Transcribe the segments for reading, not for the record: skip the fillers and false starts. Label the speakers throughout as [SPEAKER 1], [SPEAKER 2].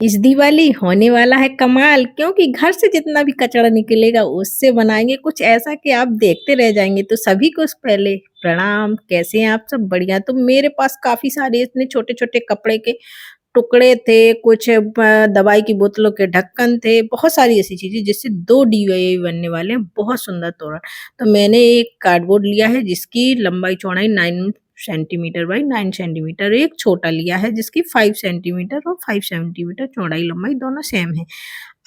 [SPEAKER 1] इस दिवाली होने वाला है कमाल क्योंकि घर से जितना भी कचरा निकलेगा उससे बनाएंगे कुछ ऐसा कि आप देखते रह जाएंगे। तो सभी को पहले प्रणाम। कैसे हैं आप सब? बढ़िया। तो मेरे पास काफी सारे इतने छोटे छोटे कपड़े के टुकड़े थे, कुछ दवाई की बोतलों के ढक्कन थे, बहुत सारी ऐसी चीजें जिससे दो डीआईवाई बनने वाले हैं। बहुत सुंदर तोरण। तो मैंने एक कार्डबोर्ड लिया है जिसकी लंबाई चौड़ाई 9 सेंटीमीटर बाई 9 सेंटीमीटर। एक छोटा लिया है जिसकी 5 सेंटीमीटर और 5 सेंटीमीटर चौड़ाई लंबाई दोनों सेम है।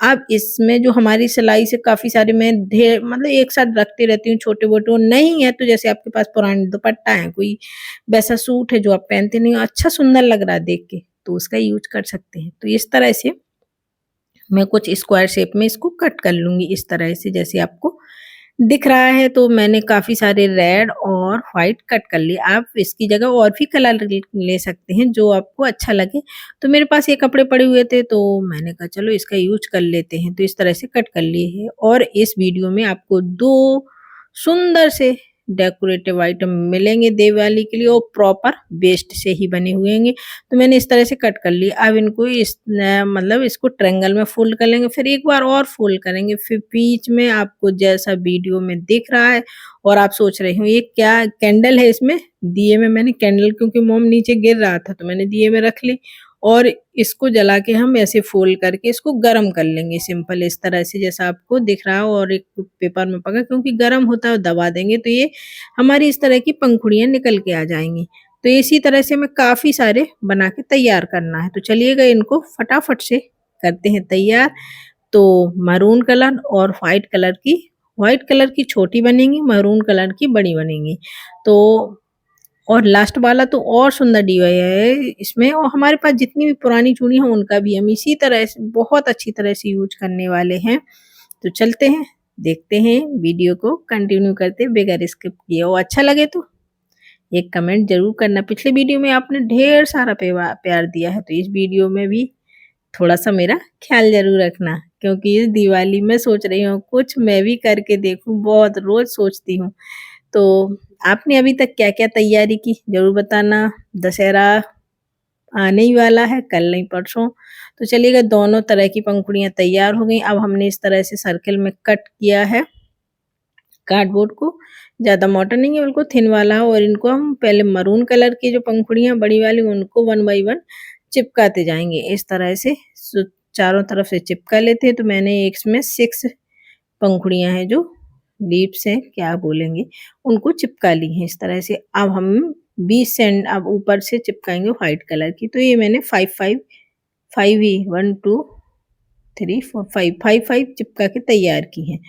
[SPEAKER 1] अब इसमें जो हमारी सिलाई से काफी सारे मैं ढेर मतलब एक साथ रखती रहती हूँ, छोटे मोटे नहीं है तो जैसे आपके पास पुरानी दुपट्टा है, कोई वैसा सूट है जो आप पहनते नहीं हो, अच्छा सुंदर लग रहा है देख के, तो उसका यूज कर सकते हैं। तो इस तरह से मैं कुछ स्क्वायर शेप में इसको कट कर लूंगी, इस तरह से जैसे आपको दिख रहा है। तो मैंने काफी सारे रेड और व्हाइट कट कर लिए। आप इसकी जगह और भी कलर ले सकते हैं जो आपको अच्छा लगे। तो मेरे पास ये कपड़े पड़े हुए थे तो मैंने कहा चलो इसका यूज कर लेते हैं। तो इस तरह से कट कर लिए हैं और इस वीडियो में आपको दो सुंदर से डेकोरेटिव आइटम मिलेंगे दिवाली के लिए और प्रॉपर वेस्ट से ही बने हुए होंगे। तो मैंने इस तरह से कट कर लिया। अब इनको मतलब इसको ट्रायंगल में फोल्ड कर लेंगे, फिर एक बार और फोल्ड करेंगे, फिर बीच में आपको जैसा वीडियो में दिख रहा है और आप सोच रहे हो ये क्या कैंडल है, इसमें दिए में मैंने कैंडल, क्योंकि मोम नीचे गिर रहा था तो मैंने दिए में रख ली और इसको जला के हम ऐसे फोल्ड करके इसको गरम कर लेंगे सिंपल इस तरह से जैसा आपको दिख रहा हो। और एक पेपर में पका, क्योंकि गरम होता है, दबा देंगे तो ये हमारी इस तरह की पंखुड़ियां निकल के आ जाएंगी। तो इसी तरह से हमें काफी सारे बना के तैयार करना है। तो चलिएगा इनको फटाफट से करते हैं तैयार। तो मैरून कलर और व्हाइट कलर की छोटी बनेंगी, मैरून कलर की बड़ी बनेंगी। तो और लास्ट वाला तो और सुंदर डीआई है इसमें। और हमारे पास जितनी भी पुरानी चूड़ी है उनका भी हम इसी तरह से बहुत अच्छी तरह से यूज करने वाले हैं। तो चलते हैं, देखते हैं, वीडियो को कंटिन्यू करते बगैर स्किप किए। और अच्छा लगे तो एक कमेंट जरूर करना। पिछले वीडियो में आपने ढेर सारा प्यार दिया है तो इस वीडियो में भी थोड़ा सा मेरा ख्याल जरूर रखना, क्योंकि इस दिवाली में सोच रही हूँ कुछ मैं भी करके देखूं, बहुत रोज सोचती हूँ। तो आपने अभी तक क्या क्या तैयारी की जरूर बताना। दशहरा आने ही वाला है, कल नहीं परसों। तो चलिएगा, दोनों तरह की पंखुड़ियां तैयार हो गई। अब हमने इस तरह से सर्कल में कट किया है कार्डबोर्ड को, ज्यादा मोटा नहीं है, बिल्कुल थिन वाला है। और इनको हम पहले मरून कलर की जो पंखुड़ियां बड़ी वाली उनको 1 बाई 1 चिपकाते जाएंगे इस तरह से। चारों तरफ से चिपका लेते हैं। तो मैंने इसमें 6 पंखुड़ियां हैं जो लीव्स हैं क्या बोलेंगे, उनको चिपका ली हैं इस तरह से। अब हम 20 सेंट अब ऊपर से चिपकाएंगे व्हाइट कलर की। तो ये मैंने 5 ही 1 2 3 4 5 चिपका के तैयार की हैं।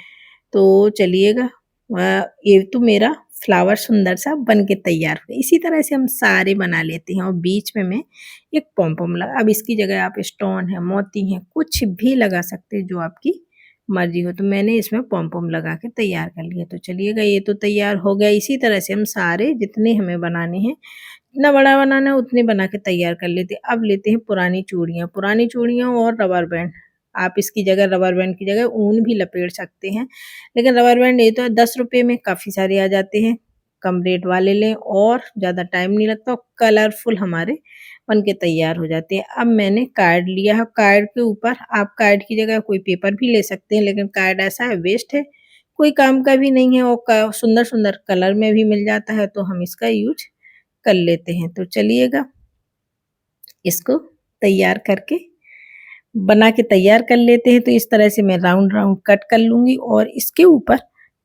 [SPEAKER 1] तो चलिएगा, ये तो मेरा फ्लावर सुंदर सा बन के तैयार हो गया। इसी तरह से हम सारे बना लेते हैं। और बीच में मैं एक पॉम पॉम लगा, अब इसकी जगह आप स्टोन है, मोती है, कुछ भी लगा सकते हैं जो आपकी मर्जी हो। तो मैंने इसमें पॉम पॉम लगा के तैयार कर लिया। तो चलिएगा, ये तो तैयार हो गया। इसी तरह से हम सारे जितने हमें बनाने हैं, जितना बड़ा बनाना है उतने बना के तैयार कर लेते हैं। अब लेते हैं पुरानी चूड़ियाँ और रबर बैंड। आप इसकी जगह रबर बैंड की जगह ऊन भी लपेट सकते हैं, लेकिन रबर बैंड ये तो 10 रुपए में काफ़ी सारे आ जाते हैं। कम रेट वाले लें और ज़्यादा टाइम नहीं लगता और कलरफुल हमारे बन के तैयार हो जाते हैं। अब मैंने कार्ड लिया है, कार्ड के ऊपर आप कार्ड की जगह कोई पेपर भी ले सकते हैं, लेकिन कार्ड ऐसा है वेस्ट है, कोई काम का भी नहीं है और सुंदर सुंदर कलर में भी मिल जाता है, तो हम इसका यूज कर लेते हैं। तो चलिएगा, इसको तैयार करके बना के तैयार कर लेते हैं। तो इस तरह से मैं राउंड राउंड कट कर लूंगी और इसके ऊपर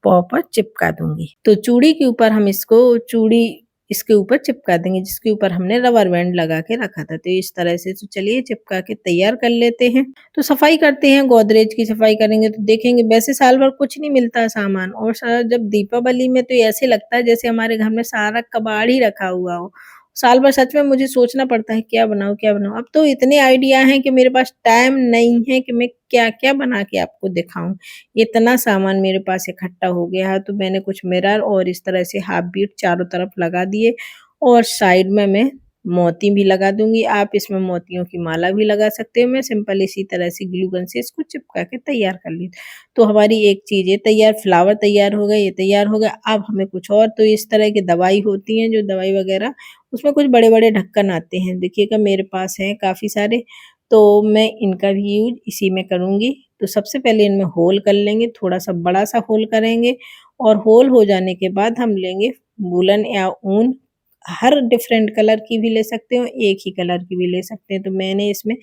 [SPEAKER 1] पॉपर चिपका दूंगी। तो चूड़ी के ऊपर हम चूड़ी इसके ऊपर चिपका देंगे जिसके ऊपर हमने रबर बैंड लगा के रखा था। तो इस तरह से तो चलिए चिपका के तैयार कर लेते हैं। तो सफाई करते हैं, गोदरेज की सफाई करेंगे तो देखेंगे वैसे साल भर कुछ नहीं मिलता है सामान, और जब दीपावली में तो ऐसे लगता है जैसे हमारे घर में सारा कबाड़ ही रखा हुआ हो। साल भर सच में मुझे सोचना पड़ता है क्या बनाऊँ, क्या बनाऊँ? अब तो इतने आइडिया हैं कि मेरे पास टाइम नहीं है कि मैं क्या-क्या बना के आपको दिखाऊँ। इतना सामान मेरे पास इकट्ठा हो गया है। तो मैंने कुछ मिरर और इस तरह से हाफ बीट चारों तरफ लगा दिए और साइड में मैं मोती भी लगा दूँगी। आप इसमें मोतियों की माला भी लगा सकते हो। मैं सिंपल इसी तरह से ग्लू गन से इसको चिपका के तैयार कर ली। तो हमारी एक चीज़ ये तैयार, फ्लावर तैयार हो गए, ये तैयार हो गया। अब हमें कुछ और, तो इस तरह की दवाई होती हैं जो दवाई वगैरह, उसमें कुछ बड़े-बड़े ढक्कन आते हैं। देखिएगा मेरे पास हैं काफ़ी सारे, तो मैं इनका भी यूज़ इसी में करूँगी। तो सबसे पहले इनमें होल कर लेंगे, थोड़ा-सा बड़ा-सा होल करेंगे और होल हो जाने के बाद हम लेंगे वूलन या ऊन, हर डिफरेंट कलर की भी ले सकते हो, एक ही कलर की भी ले सकते हैं। तो मैंने इसमें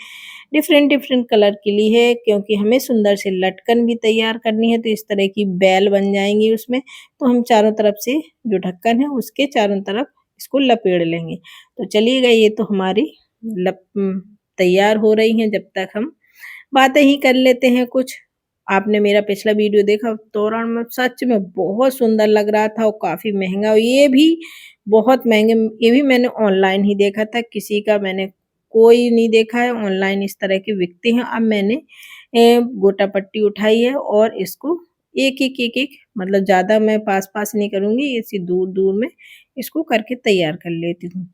[SPEAKER 1] डिफरेंट डिफरेंट कलर की ली है क्योंकि हमें सुंदर से लटकन भी तैयार करनी है, तो इस तरह की बेल बन जाएँगी उसमें। तो हम चारों तरफ से जो ढक्कन है उसके चारों तरफ इसको लपेट लेंगे। तो चलिएगा ये तो हमारी तैयार हो रही हैं, जब तक हम बातें ही कर लेते हैं कुछ। आपने मेरा पिछला वीडियो देखा तोरण में सच में बहुत सुंदर लग रहा था और काफ़ी महँगा, और ये भी बहुत महँगे, ये भी मैंने ऑनलाइन ही देखा था, किसी का मैंने कोई नहीं देखा है ऑनलाइन इस तरह के बिकते हैं। अब मैंने गोटा पट्टी उठाई है और इसको एक-एक, एक-एक मतलब ज़्यादा मैं पास-पास नहीं करूँगी, ऐसे दूर-दूर में इसको करके तैयार कर लेती हूँ।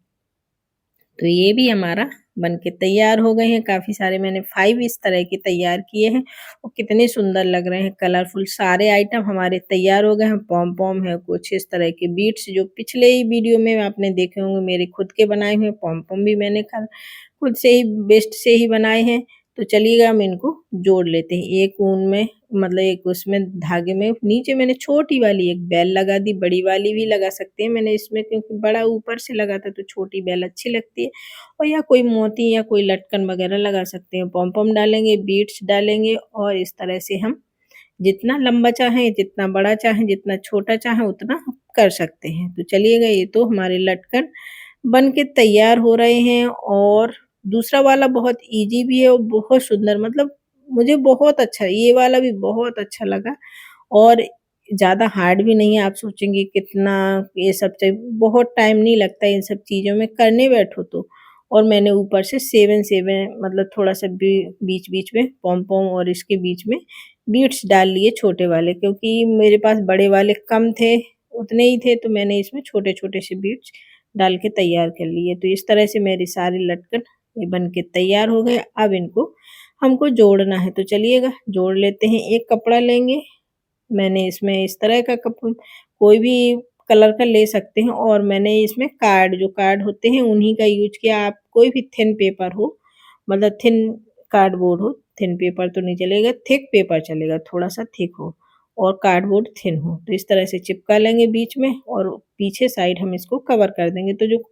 [SPEAKER 1] तो ये भी हमारा बन के तैयार हो गए हैं। काफ़ी सारे मैंने 5 इस तरह के तैयार किए हैं और कितने सुंदर लग रहे हैं, कलरफुल सारे आइटम हमारे तैयार हो गए हैं। पॉम-पॉम है, कुछ इस तरह के बीड्स जो पिछले ही वीडियो में आपने देखे होंगे, मेरे खुद के बनाए हुए पॉम-पॉम भी मैंने खुद से ही वेस्ट से ही बनाए हैं। तो चलिएगा हम इनको जोड़ लेते हैं। एक ऊन में मतलब एक उसमें धागे में नीचे मैंने छोटी वाली एक बेल लगा दी, बड़ी वाली भी लगा सकते हैं मैंने इसमें, क्योंकि बड़ा ऊपर से लगा था तो छोटी बेल अच्छी लगती है। और या कोई मोती या कोई लटकन वगैरह लगा सकते हैं। पॉम-पॉम डालेंगे, बीड्स डालेंगे और इस तरह से हम जितना लंबा चाहें, जितना बड़ा चाहें, जितना छोटा चाहें उतना कर सकते हैं। तो चलिएगा ये तो हमारे लटकन बन के तैयार हो रहे हैं और दूसरा वाला बहुत ईज़ी भी है और बहुत सुंदर, मतलब मुझे बहुत अच्छा ये वाला भी बहुत अच्छा लगा और ज़्यादा हार्ड भी नहीं है। आप सोचेंगे कितना ये सब बहुत टाइम नहीं लगता इन सब चीज़ों में, करने बैठो तो। और मैंने ऊपर से 7-7 मतलब थोड़ा-सा बीच-बीच में पॉम-पॉम और इसके बीच में बीड्स डाल लिए छोटे वाले, क्योंकि मेरे पास बड़े वाले कम थे, उतने ही थे तो मैंने इसमें छोटे-छोटे से बीड्स डाल के तैयार कर लिए। तो इस तरह से मेरी सारी लटकन ये बन के तैयार हो गए। अब इनको हमको जोड़ना है, तो चलिएगा जोड़ लेते हैं। एक कपड़ा लेंगे, मैंने इसमें इस तरह का कोई भी कलर का ले सकते हैं और मैंने इसमें जो कार्ड होते हैं उन्हीं का यूज़ किया। आप कोई भी थिन पेपर हो, मतलब थिन कार्डबोर्ड हो, थिन पेपर तो नहीं चलेगा, थिक पेपर चलेगा, थोड़ा-सा थिक हो और कार्डबोर्ड थिन हो। तो इस तरह से चिपका लेंगे बीच में और पीछे साइड हम इसको कवर कर देंगे। तो जो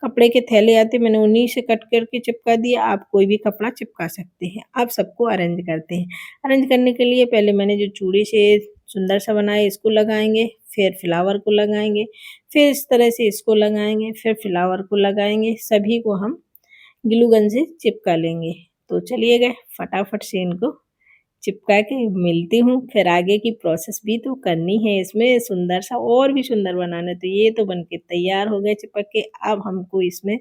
[SPEAKER 1] कपड़े के थैले आते मैंने उन्हीं से कट करके चिपका दिया, आप कोई भी कपड़ा चिपका सकते हैं। अब सबको अरेंज करते हैं। अरेंज करने के लिए पहले मैंने जो चूड़ी से सुंदर सा बनाया इसको लगाएँगे, फिर फ्लावर को लगाएँगे, फिर इस तरह से इसको लगाएँगे, फिर फ्लावर को लगाएँगे, सभी को हम ग्लू गन से चिपका लेंगे। तो चलिएगा फटाफट से इनको चिपका के मिलती हूँ, फिर आगे की प्रोसेस भी तो करनी है इसमें सुंदर सा और भी सुंदर बनाना है। तो ये तो बन के तैयार हो गए चिपक के। अब हमको इसमें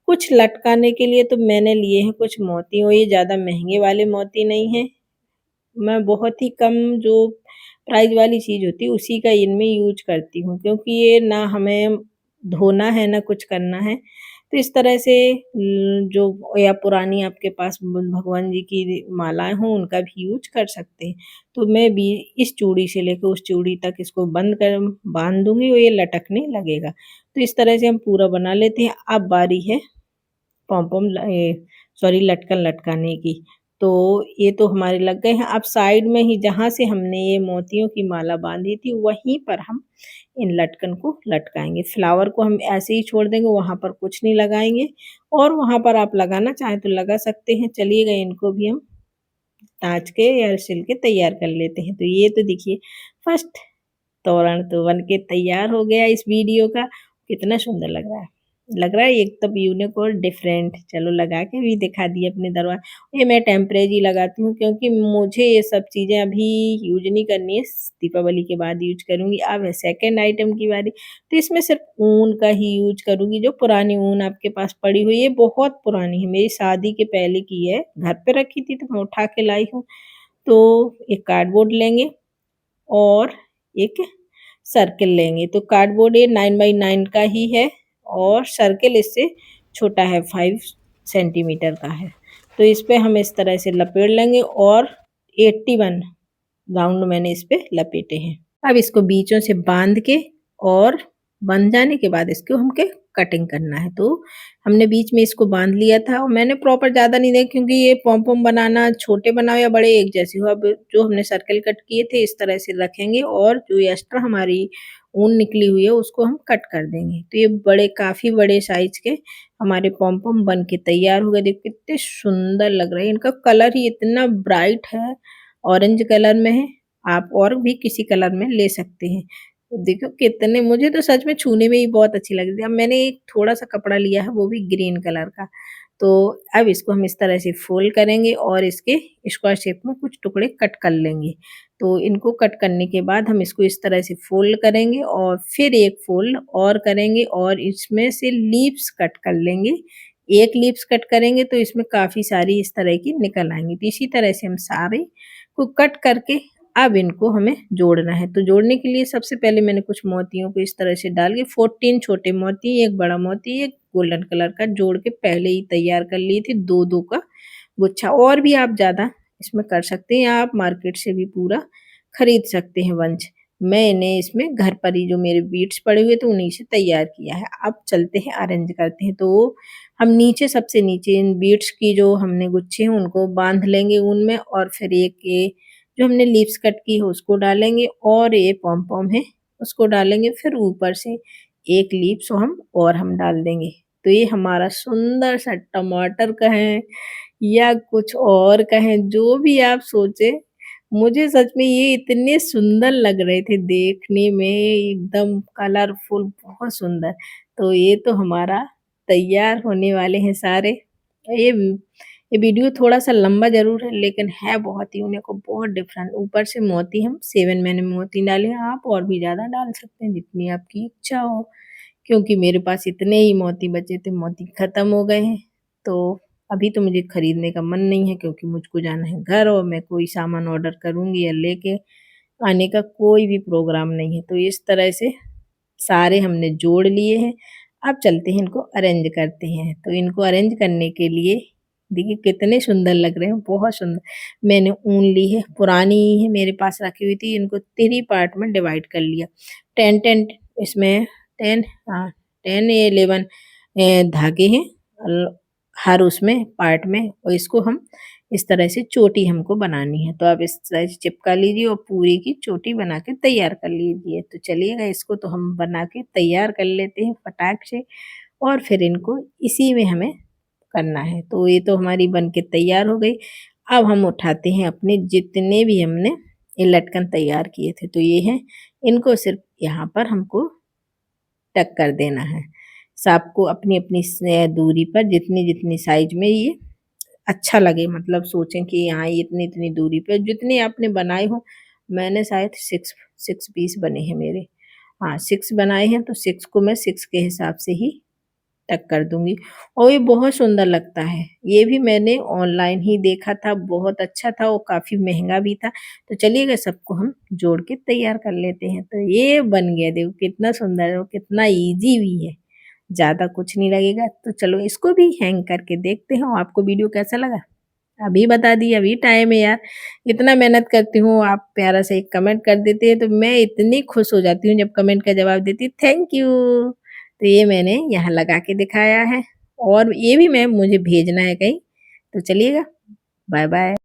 [SPEAKER 1] कुछ लटकाने के लिए तो मैंने लिए हैं कुछ मोती, और ये ज़्यादा महँगे वाले मोती नहीं हैं। मैं बहुत ही कम जो प्राइस वाली चीज़ होती है उसी का इनमें यूज़ करती हूँ, क्योंकि ये ना हमें धोना है ना कुछ करना है। तो इस तरह से जो या पुरानी आपके पास भगवान जी की मालाएँ हों उनका भी यूज़ कर सकते हैं। तो मैं भी इस चूड़ी से लेकर उस चूड़ी तक इसको बाँध दूँगी और ये लटकने लगेगा। तो इस तरह से हम पूरा बना लेते हैं। अब बारी है पॉम-पॉम सॉरी लटकन लटकाने की। तो ये तो हमारे लग गए हैं। अब साइड में ही जहाँ से हमने ये मोतियों की माला बाँधी थी वहीं पर हम इन लटकन को लटकाएँगे। फ्लावर को हम ऐसे ही छोड़ देंगे, वहाँ पर कुछ नहीं लगाएँगे और वहाँ पर आप लगाना चाहें तो लगा सकते हैं। चलिएगा इनको भी हम ताज के या सिल के तैयार कर लेते हैं। तो ये तो देखिए फर्स्ट तोरण तो बन के तैयार हो गया इस वीडियो का। कितना सुंदर लग रहा है। लग रहा है एकदम यूनिक और डिफरेंट। चलो लगा के भी दिखा दिए अपने ये मैं टेम्परेरी लगाती हूँ क्योंकि मुझे ये सब चीज़ें अभी यूज़ नहीं करनी है, दीपावली के बाद यूज़ करूँगी। अब है सेकंड आइटम की बारी, तो इसमें सिर्फ ऊन का ही यूज़ करूँगी। जो पुरानी ऊन आपके पास पड़ी हुई है, बहुत पुरानी है, मेरी शादी के पहले की है, घर पे रखी थी तो मैं उठा के लाई हूँ। तो एक कार्डबोर्ड लेंगे और एक सर्किल लेंगे। तो कार्डबोर्ड ये 9 बाई 9 का ही है और सर्किल इससे छोटा है, 5 सेंटीमीटर का है। तो इस पे हम इस तरह से लपेट लेंगे और 81 राउंड मैंने इस पे लपेटे हैं। अब इसको बीचों से बाँध के और बन जाने के बाद इसको हम कटिंग करना है। तो हमने बीच में इसको बांध लिया था और मैंने प्रॉपर ज़्यादा नहीं दिया क्योंकि ये पॉम-पॉम बनाना छोटे बनाओ या बड़े एक जैसे हो। अब जो हमने सर्कल कट किए थे इस तरह से रखेंगे और जो एक्स्ट्रा हमारी ऊन निकली हुई है उसको हम कट कर देंगे। तो ये बड़े काफ़ी बड़े साइज़ के हमारे पॉम-पॉम बन के तैयार हो गए। देखो कितने सुंदर लग रहे हैं। इनका कलर ही इतना ब्राइट है, ऑरेंज कलर में है। आप और भी किसी कलर में ले सकते हैं। तो देखो कितने मुझे तो सच में छूने में ही बहुत अच्छी लग रही है। अब मैंने एक थोड़ा-सा कपड़ा लिया है वो भी ग्रीन कलर का। तो अब इसको हम इस तरह से फ़ोल्ड करेंगे और इसके स्क्वायर शेप में कुछ टुकड़े कट कर लेंगे। तो इनको कट करने के बाद हम इसको इस तरह से फ़ोल्ड करेंगे और फिर एक फ़ोल्ड और करेंगे और इसमें से लीव्स कट कर लेंगे। एक लीव्स कट करेंगे तो इसमें काफ़ी सारी इस तरह की निकल आएँगी। तो इसी तरह से हम सारे को कट करके अब इनको हमें जोड़ना है। तो जोड़ने के लिए सबसे पहले मैंने कुछ मोतियों को इस तरह से डाल के 14 छोटे मोती, 1 बड़ा मोती, 1 गोल्डन कलर का जोड़ के पहले ही तैयार कर लिए थे 2-2 का गुच्छा। और भी आप ज़्यादा इसमें कर सकते हैं, आप मार्केट से भी पूरा खरीद सकते हैं बंच। मैंने इसमें घर पर ही जो मेरे बीड्स पड़े हुए थे उन्हीं से तैयार किया है। अब चलते हैं अरेंज करते हैं। तो हम नीचे सबसे नीचे इन बीड्स की जो हमने गुच्छे हैं उनको बाँध लेंगे ऊन में और फिर एक ये जो हमने लीव्स कट की है उसको डालेंगे और ये पॉम-पॉम है उसको डालेंगे। फिर ऊपर से एक लीव्स हम डाल देंगे। तो ये हमारा सुंदर सा टमाटर कहें या कुछ और कहें, जो भी आप सोचें, मुझे सच में ये इतने सुंदर लग रहे थे देखने में, एकदम कलरफुल बहुत सुंदर। तो ये तो हमारा तैयार होने वाले हैं सारे। ये ये वीडियो थोड़ा-सा लंबा ज़रूर है लेकिन है बहुत यूनिक और बहुत डिफरेंट। ऊपर से मोती हम 7 मैंने मोती डाले हैं, आप और भी ज़्यादा डाल सकते हैं जितनी आपकी इच्छा हो। क्योंकि मेरे पास इतने ही मोती बचे थे, मोती खत्म हो गए हैं। तो अभी तो मुझे खरीदने का मन नहीं है क्योंकि मुझको जाना है घर और मैं कोई सामान ऑर्डर करूँगी या लेके आने का कोई भी प्रोग्राम नहीं है। तो इस तरह से सारे हमने जोड़ लिए हैं। अब चलते हैं इनको अरेंज करते हैं। तो इनको अरेंज करने के लिए देखिए कितने सुंदर लग रहे हैं, बहुत सुंदर। मैंने ऊन ली है, पुरानी ही है मेरे पास रखी हुई थी, इनको 3 पार्ट में डिवाइड कर लिया। 10-10 इसमें 10 हाँ 10 या 11 धागे हैं हर उसमें पार्ट में और इसको हम इस तरह से चोटी हमको बनानी है। तो आप इस तरह से चिपका लीजिए और पूरी की चोटी बना के तैयार कर लीजिए। तो चलिएगा इसको तो हम बना के तैयार कर लेते हैं फटाक से और फिर इनको इसी में हमें करना है। तो ये तो हमारी बन के तैयार हो गई। अब हम उठाते हैं अपने जितने भी हमने ये लटकन तैयार किए थे। तो ये हैं, इनको सिर्फ़ यहाँ पर हमको टक कर देना है। सबको अपनी-अपनी दूरी पर जितनी-जितनी साइज़ में ये अच्छा लगे मतलब सोचें कि हाँ, ये इतनी-इतनी दूरी पे जितने आपने बनाए हो, मैंने शायद 6 पीस बने हैं मेरे। हाँ, 6 बनाए हैं तो 6 को मैं 6 के हिसाब से ही टक कर दूँगी और ये बहुत सुंदर लगता है। ये भी मैंने ऑनलाइन ही देखा था, बहुत अच्छा था और काफ़ी महँगा भी था। तो चलिएगा सबको हम जोड़ के तैयार कर लेते हैं। तो ये बन गया देखो कितना सुंदर है और कितना ईज़ी भी है। ज़्यादा कुछ नहीं लगेगा। तो चलो इसको भी हैंग करके देखते हैं और आपको वीडियो कैसा लगा? अभी बता दिए, अभी टाइम है यार। इतना मेहनत करती हूँ, आप प्यारा सा एक कमेंट कर देते हैं, तो मैं इतनी खुश हो जाती हूँ जब कमेंट का जवाब देती थैंक यू। तो ये मैंने यहाँ लगा के दिखाया है और ये भी मैं मुझे भेजना है कहीं। तो चलिएगा, बाय-बाय।